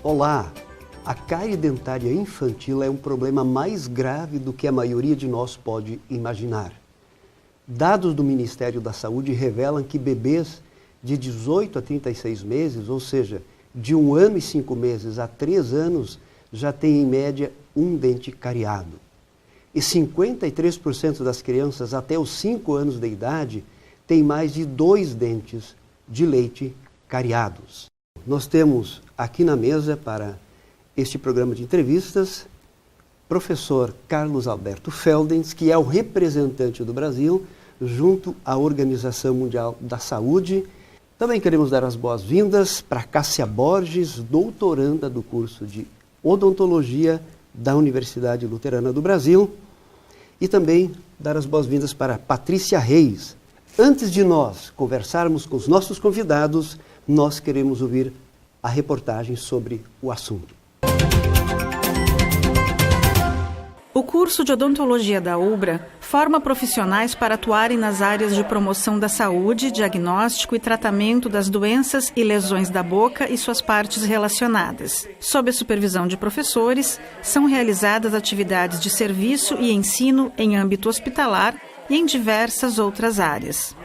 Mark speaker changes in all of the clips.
Speaker 1: Olá! A cárie dentária infantil é um problema mais grave do que a maioria de nós pode imaginar. Dados do Ministério da Saúde revelam que bebês de 18 a 36 meses, ou seja, de 1 ano e 5 meses a 3 anos, já têm em média um dente cariado. E 53% das crianças até os 5 anos de idade têm mais de 2 dentes de leite cariados. Nós temos aqui na mesa para este programa de entrevistas professor Carlos Alberto Feldens, que é o representante do Brasil junto à Organização Mundial da Saúde. Também queremos dar as boas-vindas para Cássia Borges, doutoranda do curso de Odontologia da Universidade Luterana do Brasil. E também dar as boas-vindas para Patrícia Reis. Antes de nós conversarmos com os nossos convidados, nós queremos ouvir a reportagem sobre o assunto.
Speaker 2: O curso de odontologia da UBRA forma profissionais para atuarem nas áreas de promoção da saúde, diagnóstico e tratamento das doenças e lesões da boca e suas partes relacionadas. Sob a supervisão de professores, são realizadas atividades de serviço e ensino em âmbito hospitalar e em diversas outras áreas.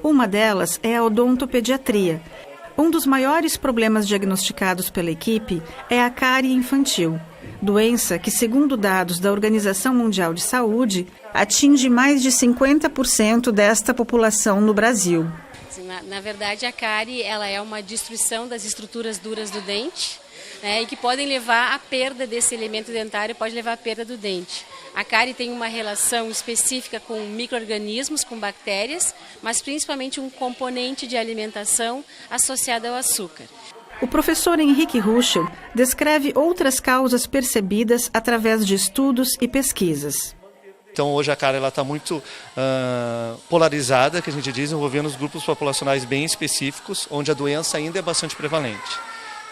Speaker 2: Uma delas é a odontopediatria. Um dos maiores problemas diagnosticados pela equipe é a cárie infantil, doença que, segundo dados da Organização Mundial de Saúde, atinge mais de 50% desta população no Brasil.
Speaker 3: Na verdade, a cárie ela é uma destruição das estruturas duras do dente, né, e que podem levar à perda desse elemento dentário, pode levar à perda do dente. A cárie tem uma relação específica com micro-organismos, com bactérias, mas principalmente um componente de alimentação associado ao açúcar.
Speaker 2: O professor Henrique Ruschel descreve outras causas percebidas através de estudos e pesquisas.
Speaker 4: Então hoje a cárie está muito polarizada, que a gente diz, envolvendo os grupos populacionais bem específicos, onde a doença ainda é bastante prevalente.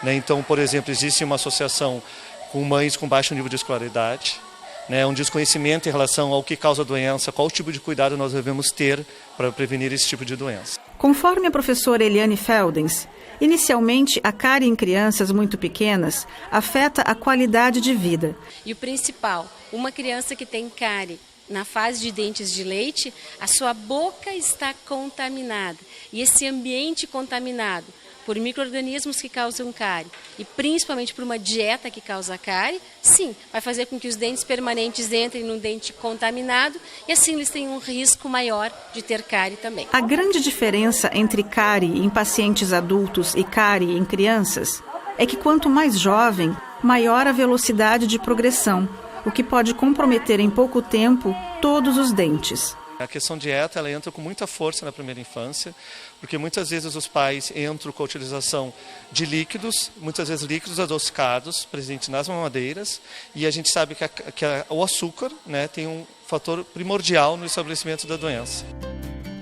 Speaker 4: Né? Então, por exemplo, existe uma associação com mães com baixo nível de escolaridade, né, um desconhecimento em relação ao que causa a doença, qual tipo de cuidado nós devemos ter para prevenir esse tipo de doença.
Speaker 2: Conforme a professora Eliane Feldens, inicialmente a cárie em crianças muito pequenas afeta a qualidade de vida.
Speaker 3: E o principal, uma criança que tem cárie na fase de dentes de leite, a sua boca está contaminada. E esse ambiente contaminado por micro-organismos que causam cárie e principalmente por uma dieta que causa cárie, sim, vai fazer com que os dentes permanentes entrem num dente contaminado e assim eles têm um risco maior de ter cárie também.
Speaker 2: A grande diferença entre cárie em pacientes adultos e cárie em crianças é que quanto mais jovem, maior a velocidade de progressão, o que pode comprometer em pouco tempo todos os dentes.
Speaker 4: A questão dieta ela entra com muita força na primeira infância, porque muitas vezes os pais entram com a utilização de líquidos, muitas vezes líquidos adocicados, presentes nas mamadeiras, e a gente sabe que o açúcar, né, tem um fator primordial no estabelecimento da doença.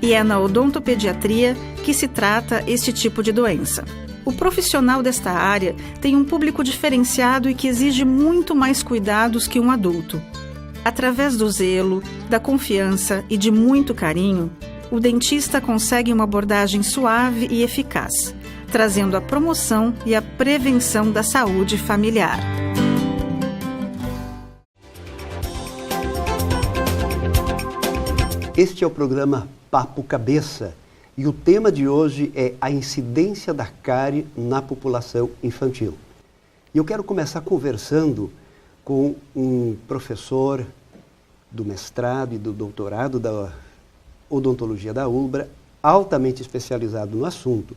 Speaker 2: E é na odontopediatria que se trata este tipo de doença. O profissional desta área tem um público diferenciado e que exige muito mais cuidados que um adulto. Através do zelo, da confiança e de muito carinho, o dentista consegue uma abordagem suave e eficaz, trazendo a promoção e a prevenção da saúde familiar.
Speaker 1: Este é o programa Papo Cabeça e o tema de hoje é a incidência da cárie na população infantil. E eu quero começar conversando com um professor do mestrado e do doutorado da odontologia da UBRA, altamente especializado no assunto.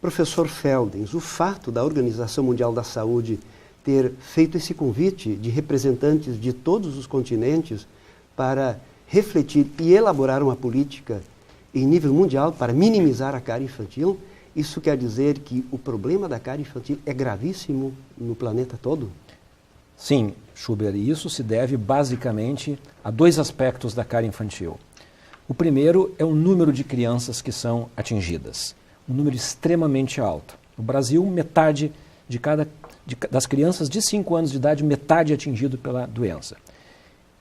Speaker 1: Professor Feldens, o fato da Organização Mundial da Saúde ter feito esse convite de representantes de todos os continentes para refletir e elaborar uma política em nível mundial para minimizar a cárie infantil, isso quer dizer que o problema da cárie infantil é gravíssimo no planeta todo?
Speaker 5: Sim, Schubert, e isso se deve basicamente a 2 aspectos da cárie infantil. O primeiro é o número de crianças que são atingidas, um número extremamente alto. No Brasil, metade das crianças de 5 anos de idade, metade é atingido pela doença.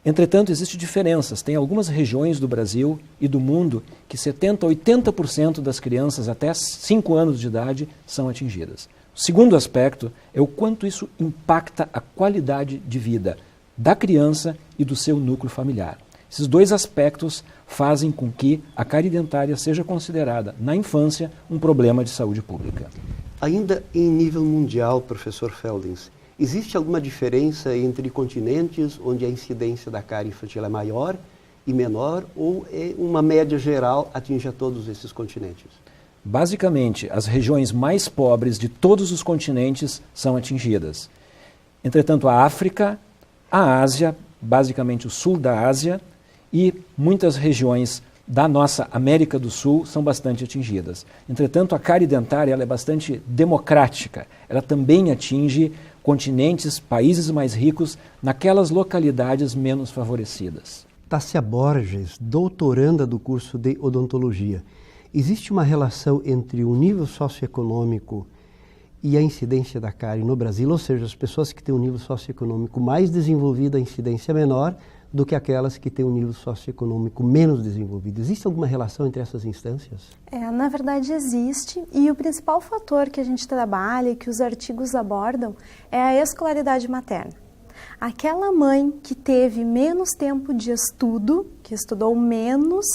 Speaker 5: Entretanto, existem diferenças. Tem algumas regiões do Brasil e do mundo que 70% a 80% das crianças até 5 anos de idade são atingidas. O segundo aspecto é o quanto isso impacta a qualidade de vida da criança e do seu núcleo familiar. Esses dois aspectos fazem com que a cárie dentária seja considerada, na infância, um problema de saúde pública.
Speaker 1: Ainda em nível mundial, professor Feldens, existe alguma diferença entre continentes onde a incidência da cárie infantil é maior e menor, ou é uma média geral atinge a todos esses continentes?
Speaker 5: Basicamente, as regiões mais pobres de todos os continentes são atingidas. Entretanto, a África, a Ásia, basicamente o sul da Ásia, e muitas regiões da nossa América do Sul são bastante atingidas. Entretanto, a cárie dentária ela é bastante democrática. Ela também atinge continentes, países mais ricos, naquelas localidades menos favorecidas.
Speaker 1: Tássia Borges, doutoranda do curso de odontologia. Existe uma relação entre o nível socioeconômico e a incidência da cárie no Brasil? Ou seja, as pessoas que têm um nível socioeconômico mais desenvolvido, a incidência é menor do que aquelas que têm um nível socioeconômico menos desenvolvido. Existe alguma relação entre essas instâncias?
Speaker 6: Na verdade existe, e o principal fator que a gente trabalha e que os artigos abordam é a escolaridade materna. Aquela mãe que teve menos tempo de estudo, que estudou menos,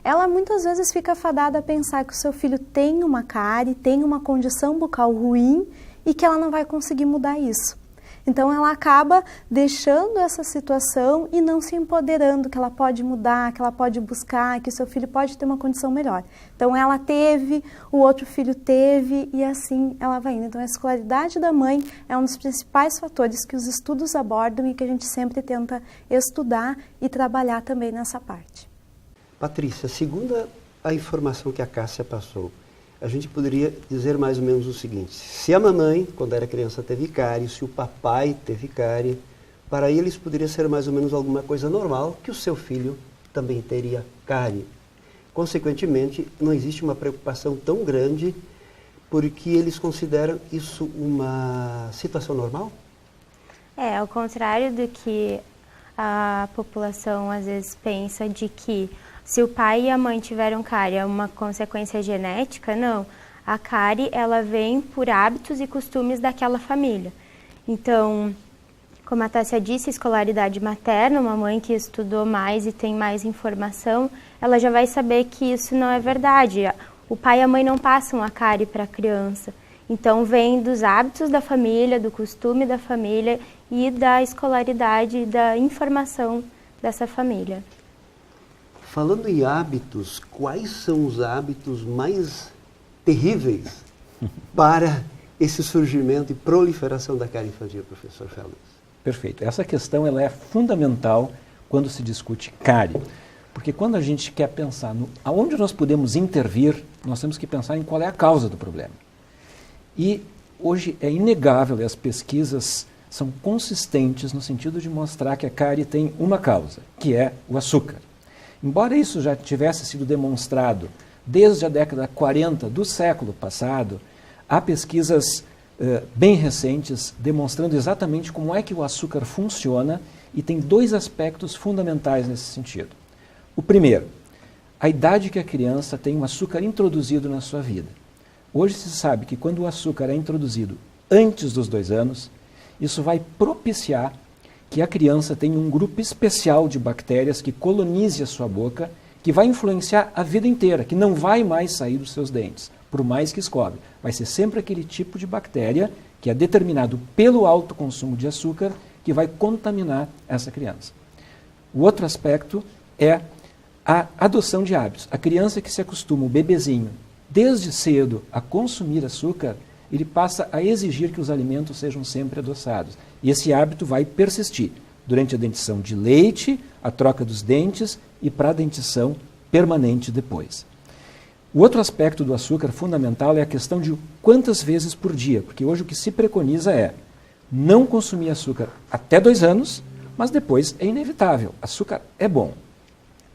Speaker 6: ela muitas vezes fica fadada a pensar que o seu filho tem uma cárie, tem uma condição bucal ruim e que ela não vai conseguir mudar isso. Então ela acaba deixando essa situação e não se empoderando que ela pode mudar, que ela pode buscar, que o seu filho pode ter uma condição melhor. Então ela teve, o outro filho teve e assim ela vai indo. Então a escolaridade da mãe é um dos principais fatores que os estudos abordam e que a gente sempre tenta estudar e trabalhar também nessa parte.
Speaker 1: Patrícia, segundo a informação que a Cássia passou, a gente poderia dizer mais ou menos o seguinte: se a mamãe, quando era criança, teve cárie, se o papai teve cárie, para eles poderia ser mais ou menos alguma coisa normal que o seu filho também teria cárie. Consequentemente, não existe uma preocupação tão grande porque eles consideram isso uma situação normal?
Speaker 7: Ao contrário do que a população às vezes pensa de que se o pai e a mãe tiveram cárie é uma consequência genética, não. A cárie, ela vem por hábitos e costumes daquela família. Então, como a Tássia disse, escolaridade materna, uma mãe que estudou mais e tem mais informação, ela já vai saber que isso não é verdade. O pai e a mãe não passam a cárie para a criança. Então, vem dos hábitos da família, do costume da família e da escolaridade e da informação dessa família.
Speaker 1: Falando em hábitos, quais são os hábitos mais terríveis para esse surgimento e proliferação da cárie infantil, professor Feldens?
Speaker 5: Perfeito. Essa questão ela é fundamental quando se discute cárie, porque quando a gente quer pensar aonde nós podemos intervir, nós temos que pensar em qual é a causa do problema. E hoje é inegável, e as pesquisas são consistentes no sentido de mostrar que a cárie tem uma causa, que é o açúcar. Embora isso já tivesse sido demonstrado desde a década 40 do século passado, há pesquisas bem recentes demonstrando exatamente como é que o açúcar funciona e tem dois aspectos fundamentais nesse sentido. O primeiro, a idade que a criança tem o açúcar introduzido na sua vida. Hoje se sabe que quando o açúcar é introduzido antes dos 2 anos, isso vai propiciar que a criança tenha um grupo especial de bactérias que colonize a sua boca, que vai influenciar a vida inteira, que não vai mais sair dos seus dentes, por mais que escove. Vai ser sempre aquele tipo de bactéria que é determinado pelo alto consumo de açúcar que vai contaminar essa criança. O outro aspecto é a adoção de hábitos. A criança que se acostuma, o bebezinho, desde cedo a consumir açúcar, ele passa a exigir que os alimentos sejam sempre adoçados. E esse hábito vai persistir durante a dentição de leite, a troca dos dentes e para a dentição permanente depois. O outro aspecto do açúcar fundamental é a questão de quantas vezes por dia, porque hoje o que se preconiza é não consumir açúcar até 2 anos, mas depois é inevitável. Açúcar é bom.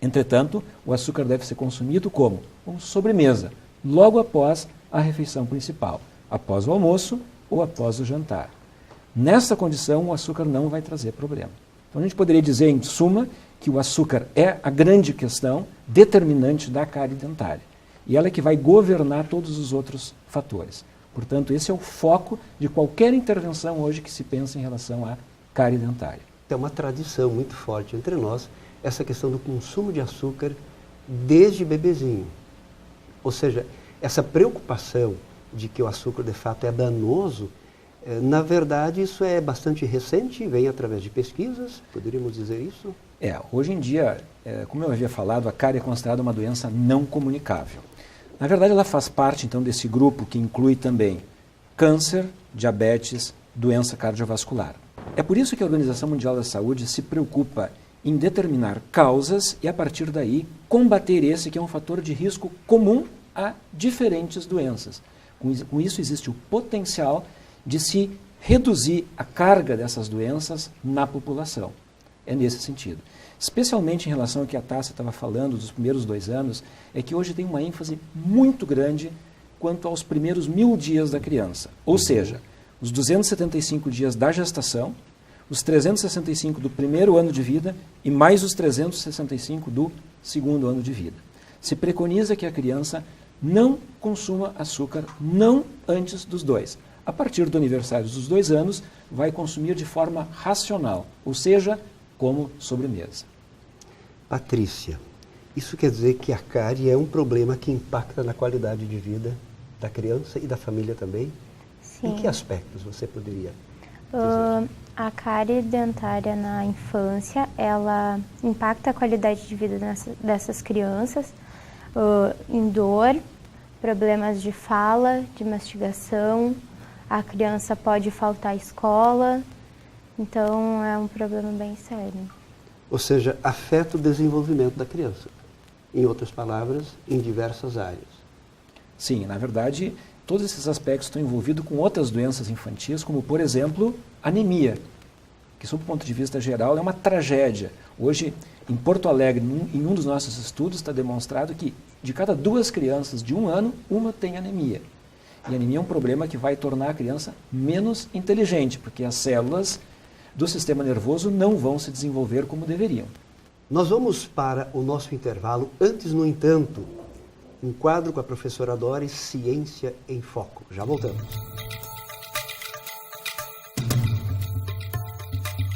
Speaker 5: Entretanto, o açúcar deve ser consumido como? Como sobremesa, logo após a refeição principal, após o almoço ou após o jantar. Nessa condição, o açúcar não vai trazer problema. Então, a gente poderia dizer, em suma, que o açúcar é a grande questão determinante da cárie dentária. E ela é que vai governar todos os outros fatores. Portanto, esse é o foco de qualquer intervenção hoje que se pensa em relação à cárie dentária.
Speaker 1: É uma tradição muito forte entre nós essa questão do consumo de açúcar desde bebezinho. Ou seja, essa preocupação de que o açúcar de fato é danoso, na verdade isso é bastante recente, vem através de pesquisas, poderíamos dizer isso?
Speaker 5: Hoje em dia, como eu havia falado, a cárie é considerada uma doença não comunicável. Na verdade, ela faz parte, então, desse grupo que inclui também câncer, diabetes, doença cardiovascular. É por isso que a Organização Mundial da Saúde se preocupa em determinar causas e, a partir daí, combater esse que é um fator de risco comum a diferentes doenças. Com isso, existe o potencial de se reduzir a carga dessas doenças na população. É nesse sentido. Especialmente em relação ao que a Tássia estava falando dos primeiros 2 anos, é que hoje tem uma ênfase muito grande quanto aos primeiros 1000 dias da criança. Ou seja, os 275 dias da gestação, os 365 do primeiro ano de vida e mais os 365 do segundo ano de vida. Se preconiza que a criança não consuma açúcar, não antes dos 2. A partir do aniversário dos 2 anos, vai consumir de forma racional, ou seja, como sobremesa.
Speaker 1: Patrícia, isso quer dizer que a cárie é um problema que impacta na qualidade de vida da criança e da família também?
Speaker 7: Sim.
Speaker 1: Em que aspectos você poderia dizer?
Speaker 7: A cárie dentária na infância, ela impacta a qualidade de vida dessas crianças em dor, problemas de fala, de mastigação, a criança pode faltar à escola, então é um problema bem sério.
Speaker 1: Ou seja, afeta o desenvolvimento da criança. Em outras palavras, em diversas áreas.
Speaker 5: Sim, na verdade, todos esses aspectos estão envolvidos com outras doenças infantis, como, por exemplo, anemia, que, sob o ponto de vista geral, é uma tragédia. Hoje, em Porto Alegre, em um dos nossos estudos, está demonstrado que de cada 2 crianças de 1 ano, uma tem anemia. E a anemia é um problema que vai tornar a criança menos inteligente, porque as células do sistema nervoso não vão se desenvolver como deveriam.
Speaker 1: Nós vamos para o nosso intervalo. Antes, no entanto, um quadro com a professora Doris, Ciência em Foco. Já voltamos.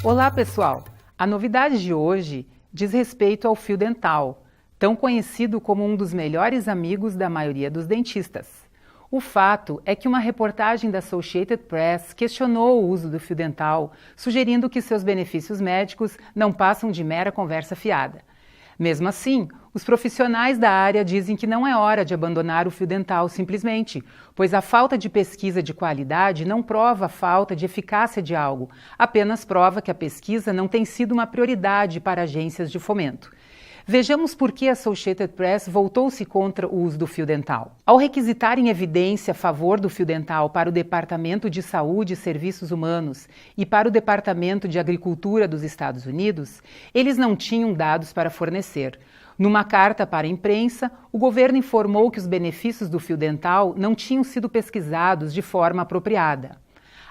Speaker 8: Olá, pessoal! A novidade de hoje diz respeito ao fio dental, tão conhecido como um dos melhores amigos da maioria dos dentistas. O fato é que uma reportagem da Associated Press questionou o uso do fio dental, sugerindo que seus benefícios médicos não passam de mera conversa fiada. Mesmo assim, os profissionais da área dizem que não é hora de abandonar o fio dental simplesmente, pois a falta de pesquisa de qualidade não prova a falta de eficácia de algo, apenas prova que a pesquisa não tem sido uma prioridade para agências de fomento. Vejamos por que a Associated Press voltou-se contra o uso do fio dental. Ao requisitarem evidência a favor do fio dental para o Departamento de Saúde e Serviços Humanos e para o Departamento de Agricultura dos Estados Unidos, eles não tinham dados para fornecer. Numa carta para a imprensa, o governo informou que os benefícios do fio dental não tinham sido pesquisados de forma apropriada.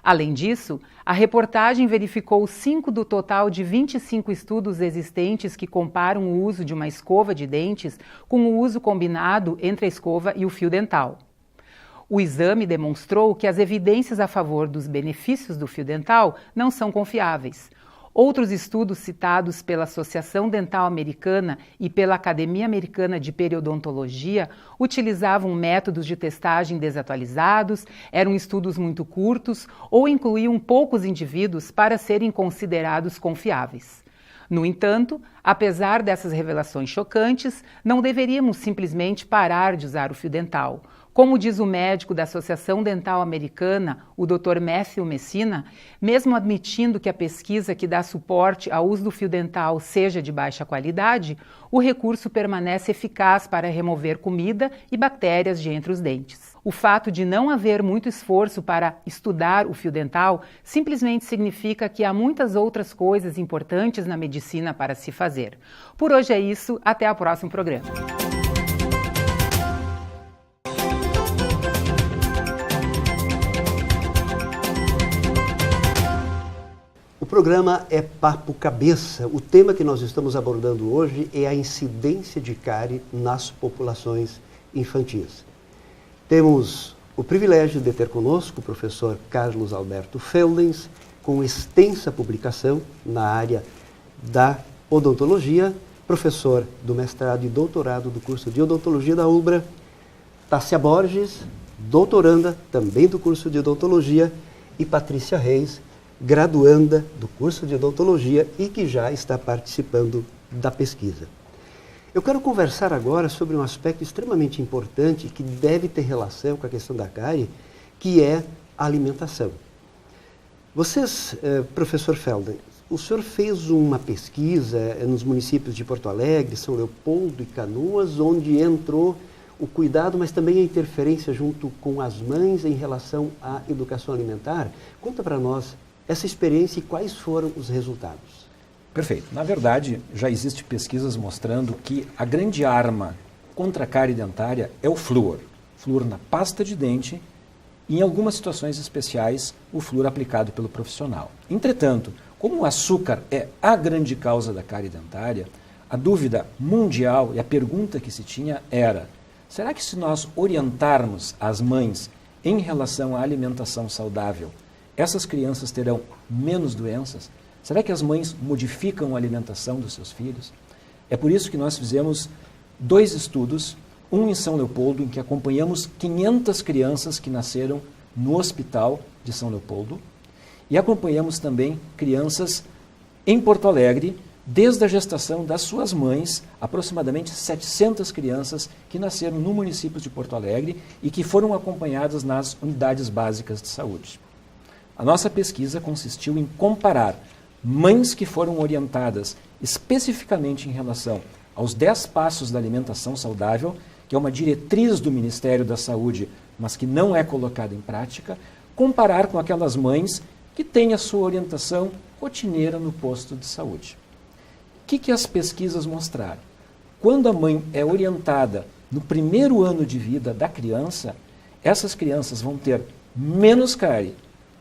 Speaker 8: Além disso, a reportagem verificou 5 do total de 25 estudos existentes que comparam o uso de uma escova de dentes com o uso combinado entre a escova e o fio dental. O exame demonstrou que as evidências a favor dos benefícios do fio dental não são confiáveis. Outros estudos citados pela Associação Dental Americana e pela Academia Americana de Periodontologia utilizavam métodos de testagem desatualizados, eram estudos muito curtos ou incluíam poucos indivíduos para serem considerados confiáveis. No entanto, apesar dessas revelações chocantes, não deveríamos simplesmente parar de usar o fio dental. Como diz o médico da Associação Dental Americana, o Dr. Matthew Messina, mesmo admitindo que a pesquisa que dá suporte ao uso do fio dental seja de baixa qualidade, o recurso permanece eficaz para remover comida e bactérias de entre os dentes. O fato de não haver muito esforço para estudar o fio dental simplesmente significa que há muitas outras coisas importantes na medicina para se fazer. Por hoje é isso, até o próximo programa.
Speaker 1: O programa é Papo Cabeça. O tema que nós estamos abordando hoje é a incidência de cárie nas populações infantis. Temos o privilégio de ter conosco o professor Carlos Alberto Feldens, com extensa publicação na área da odontologia, professor do mestrado e doutorado do curso de odontologia da UBRA, Tássia Borges, doutoranda também do curso de odontologia, e Patrícia Reis, graduanda do curso de odontologia e que já está participando da pesquisa. Eu quero conversar agora sobre um aspecto extremamente importante que deve ter relação com a questão da cárie, que é a alimentação. Vocês, professor Feldens, o senhor fez uma pesquisa nos municípios de Porto Alegre, São Leopoldo e Canoas, onde entrou o cuidado, mas também a interferência junto com as mães em relação à educação alimentar. Conta para nós essa experiência e quais foram os resultados.
Speaker 5: Perfeito. Na verdade, já existem pesquisas mostrando que a grande arma contra a cárie dentária é o flúor. Flúor na pasta de dente e, em algumas situações especiais, o flúor aplicado pelo profissional. Entretanto, como o açúcar é a grande causa da cárie dentária, a dúvida mundial e a pergunta que se tinha era: será que se nós orientarmos as mães em relação à alimentação saudável, essas crianças terão menos doenças? Será que as mães modificam a alimentação dos seus filhos? É por isso que nós fizemos 2 estudos, um em São Leopoldo, em que acompanhamos 500 crianças que nasceram no hospital de São Leopoldo, e acompanhamos também crianças em Porto Alegre, desde a gestação das suas mães, aproximadamente 700 crianças que nasceram no município de Porto Alegre e que foram acompanhadas nas unidades básicas de saúde. A nossa pesquisa consistiu em comparar mães que foram orientadas especificamente em relação aos 10 passos da alimentação saudável, que é uma diretriz do Ministério da Saúde, mas que não é colocada em prática, comparar com aquelas mães que têm a sua orientação rotineira no posto de saúde. O que as pesquisas mostraram? Quando a mãe é orientada no primeiro ano de vida da criança, essas crianças vão ter menos cárie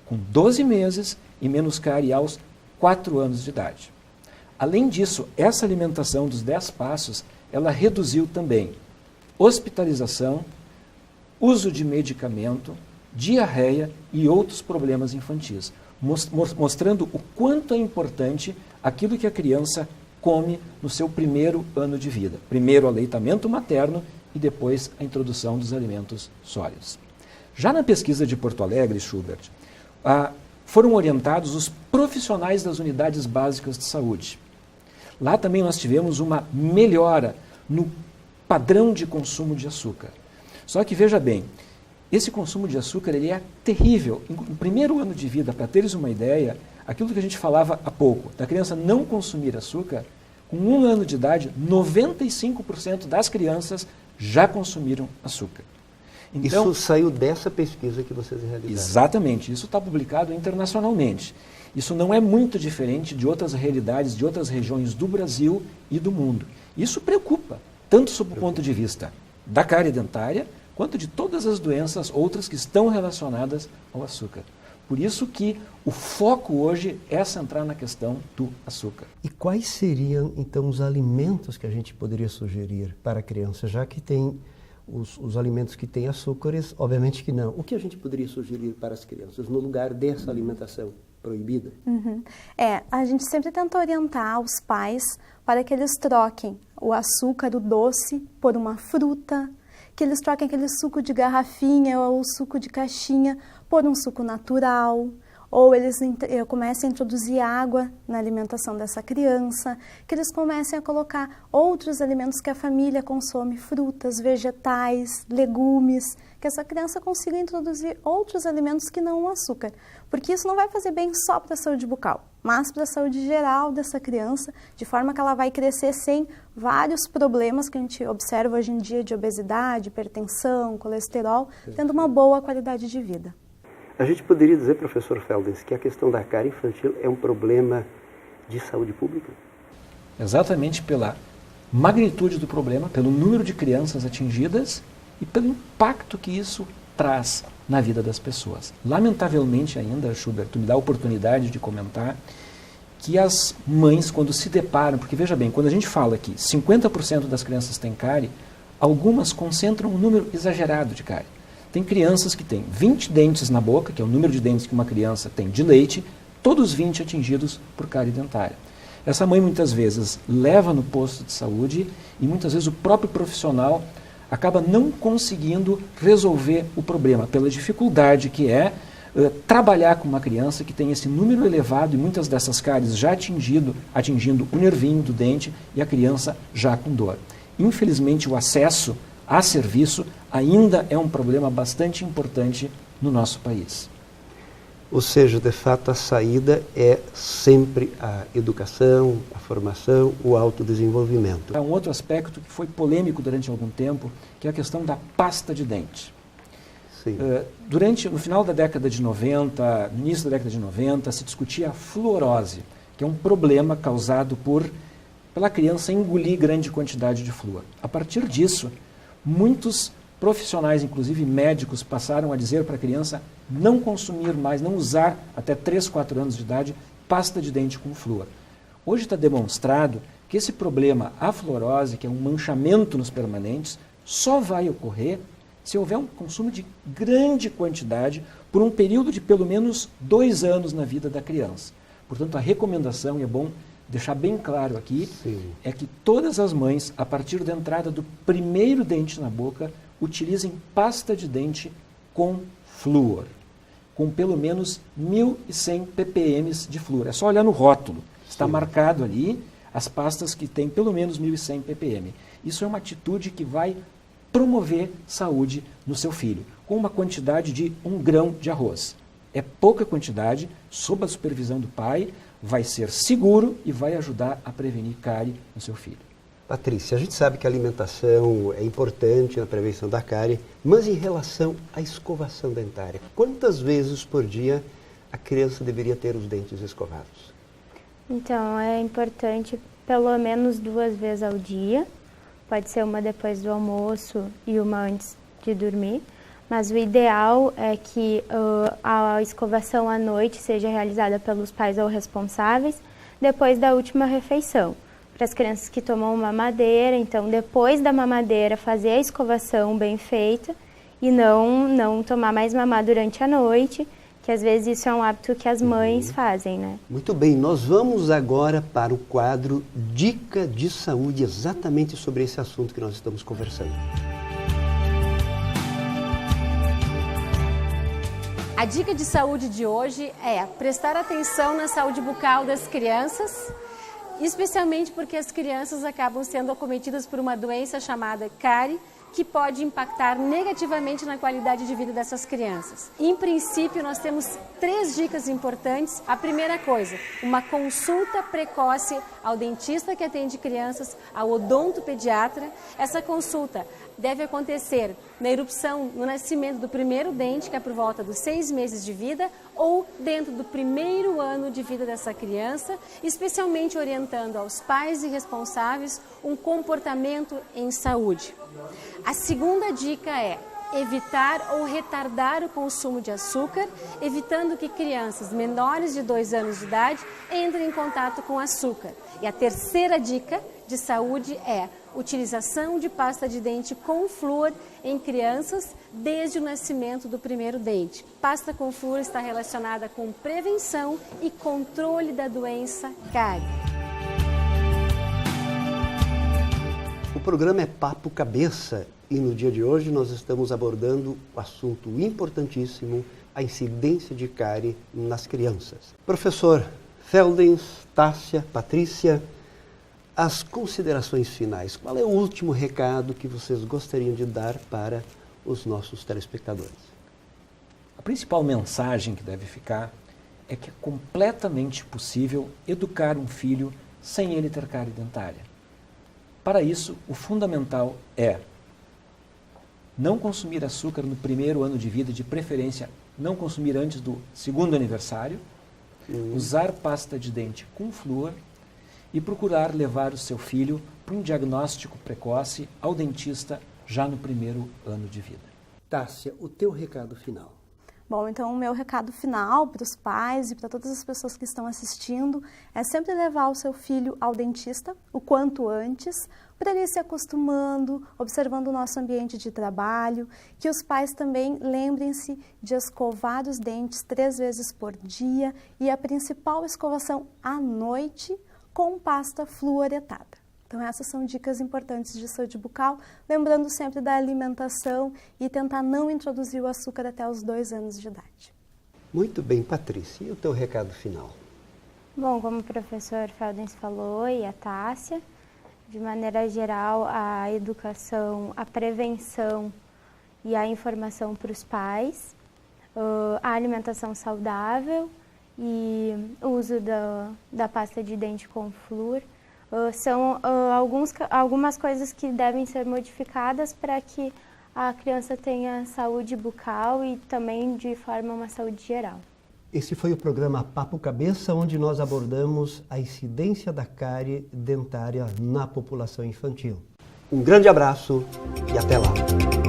Speaker 5: com 12 meses e menos cárie aos 4 anos de idade. Além disso, essa alimentação dos 10 passos, ela reduziu também hospitalização, uso de medicamento, diarreia e outros problemas infantis, mostrando o quanto é importante aquilo que a criança come no seu primeiro ano de vida. Primeiro o aleitamento materno e depois a introdução dos alimentos sólidos. Já na pesquisa de Porto Alegre, Schubert, foram orientados os profissionais das unidades básicas de saúde. Lá também nós tivemos uma melhora no padrão de consumo de açúcar. Só que, veja bem, esse consumo de açúcar ele é terrível. No primeiro ano de vida, para teres uma ideia, aquilo que a gente falava há pouco, da criança não consumir açúcar, com 1 ano de idade, 95% das crianças já consumiram açúcar.
Speaker 1: Então, isso saiu dessa pesquisa que vocês realizaram?
Speaker 5: Exatamente, isso está publicado internacionalmente. Isso não é muito diferente de outras realidades, de outras regiões do Brasil e do mundo. Isso preocupa, tanto sob o ponto de vista da cárie dentária, quanto de todas as doenças outras que estão relacionadas ao açúcar. Por isso que o foco hoje é centrar na questão do açúcar.
Speaker 1: E quais seriam, então, os alimentos que a gente poderia sugerir para a criança, já que tem os alimentos que têm açúcares? Obviamente que não. O que a gente poderia sugerir para as crianças no lugar dessa alimentação proibida?
Speaker 6: A gente sempre tenta orientar os pais para que eles troquem o açúcar, o doce, por uma fruta, que eles troquem aquele suco de garrafinha ou o suco de caixinha por um suco natural, ou eles comecem a introduzir água na alimentação dessa criança, que eles comecem a colocar outros alimentos que a família consome, frutas, vegetais, legumes, que essa criança consiga introduzir outros alimentos que não o açúcar, porque isso não vai fazer bem só para a saúde bucal, mas para a saúde geral dessa criança, de forma que ela vai crescer sem vários problemas que a gente observa hoje em dia de obesidade, hipertensão, colesterol, tendo uma boa qualidade de vida.
Speaker 1: A gente poderia dizer, professor Feldens, que a questão da cárie infantil é um problema de saúde pública?
Speaker 5: Exatamente pela magnitude do problema, pelo número de crianças atingidas e pelo impacto que isso traz na vida das pessoas. Lamentavelmente ainda, Schubert, tu me dá a oportunidade de comentar que as mães, quando se deparam, porque veja bem, quando a gente fala que 50% das crianças têm cárie, algumas concentram um número exagerado de cárie. Tem crianças que têm 20 dentes na boca, que é o número de dentes que uma criança tem de leite, todos 20 atingidos por cárie dentária. Essa mãe muitas vezes leva no posto de saúde e muitas vezes o próprio profissional acaba não conseguindo resolver o problema, pela dificuldade que é trabalhar com uma criança que tem esse número elevado e muitas dessas cáries já atingindo o nervinho do dente e a criança já com dor. Infelizmente, o acesso a serviço ainda é um problema bastante importante no nosso país.
Speaker 1: Ou seja, de fato, a saída é sempre a educação, a formação, o autodesenvolvimento.
Speaker 5: Há um outro aspecto que foi polêmico durante algum tempo, que é a questão da pasta de dente.
Speaker 1: Sim.
Speaker 5: No final da década de 90, no início da década de 90, se discutia a fluorose, que é um problema causado pela criança engolir grande quantidade de flúor. A partir disso, muitos profissionais, inclusive médicos, passaram a dizer para a criança não consumir mais, não usar até 3, 4 anos de idade pasta de dente com flúor. Hoje está demonstrado que esse problema, a fluorose, que é um manchamento nos permanentes, só vai ocorrer se houver um consumo de grande quantidade por um período de pelo menos 2 anos na vida da criança. Portanto, a recomendação, e é bom deixar bem claro aqui, é que todas as mães, a partir da entrada do primeiro dente na boca, utilizem pasta de dente com flúor, com pelo menos 1.100 ppm de flúor. É só olhar no rótulo, está marcado ali as pastas que têm pelo menos 1.100 ppm. Isso é uma atitude que vai promover saúde no seu filho, com uma quantidade de 1 grão de arroz. É pouca quantidade, sob a supervisão do pai, vai ser seguro e vai ajudar a prevenir cárie no seu filho.
Speaker 1: Patrícia, a gente sabe que a alimentação é importante na prevenção da cárie, mas em relação à escovação dentária, quantas vezes por dia a criança deveria ter os dentes escovados?
Speaker 7: Então, é importante pelo menos 2 vezes ao dia. Pode ser uma depois do almoço e uma antes de dormir. Mas o ideal é que a escovação à noite seja realizada pelos pais ou responsáveis depois da última refeição. Para as crianças que tomam mamadeira, então depois da mamadeira fazer a escovação bem feita e não tomar mais mamar durante a noite, que às vezes isso é um hábito que as mães fazem, né?
Speaker 1: Muito bem, nós vamos agora para o quadro Dica de Saúde, exatamente sobre esse assunto que nós estamos conversando.
Speaker 3: A dica de saúde de hoje é prestar atenção na saúde bucal das crianças, especialmente porque as crianças acabam sendo acometidas por uma doença chamada cárie, que pode impactar negativamente na qualidade de vida dessas crianças. Em princípio, nós temos 3 dicas importantes. A primeira coisa, uma consulta precoce ao dentista que atende crianças, ao odontopediatra. Essa consulta deve acontecer na erupção, no nascimento do primeiro dente, que é por volta dos 6 meses de vida, ou dentro do primeiro ano de vida dessa criança, especialmente orientando aos pais e responsáveis um comportamento em saúde. A segunda dica é evitar ou retardar o consumo de açúcar, evitando que crianças menores de 2 anos de idade entrem em contato com açúcar. E a terceira dica de saúde é utilização de pasta de dente com flúor em crianças desde o nascimento do primeiro dente. Pasta com flúor está relacionada com prevenção e controle da doença cárie.
Speaker 1: O programa é Papo Cabeça e no dia de hoje nós estamos abordando o assunto importantíssimo, a incidência de cárie nas crianças. Professor Feldens, Tássia, Patrícia, as considerações finais. Qual é o último recado que vocês gostariam de dar para os nossos telespectadores?
Speaker 5: A principal mensagem que deve ficar é que é completamente possível educar um filho sem ele ter cárie dentária. Para isso, o fundamental é não consumir açúcar no primeiro ano de vida, de preferência não consumir antes do 2º aniversário, usar pasta de dente com flúor e procurar levar o seu filho para um diagnóstico precoce ao dentista já no primeiro ano de vida.
Speaker 1: Tássia, o teu recado final.
Speaker 6: Bom, então o meu recado final para os pais e para todas as pessoas que estão assistindo é sempre levar o seu filho ao dentista o quanto antes, para ele ir se acostumando, observando o nosso ambiente de trabalho, que os pais também lembrem-se de escovar os dentes 3 vezes por dia e a principal escovação à noite com pasta fluoretada. Então essas são dicas importantes de saúde bucal, lembrando sempre da alimentação e tentar não introduzir o açúcar até os 2 anos de idade.
Speaker 1: Muito bem, Patrícia, e o teu recado final?
Speaker 7: Bom, como o professor Feldens falou e a Tássia, de maneira geral, a educação, a prevenção e a informação para os pais, a alimentação saudável e o uso da pasta de dente com flúor, são algumas coisas que devem ser modificadas para que a criança tenha saúde bucal e também de forma uma saúde geral.
Speaker 1: Esse foi o programa Papo Cabeça, onde nós abordamos a incidência da cárie dentária na população infantil. Um grande abraço e até lá!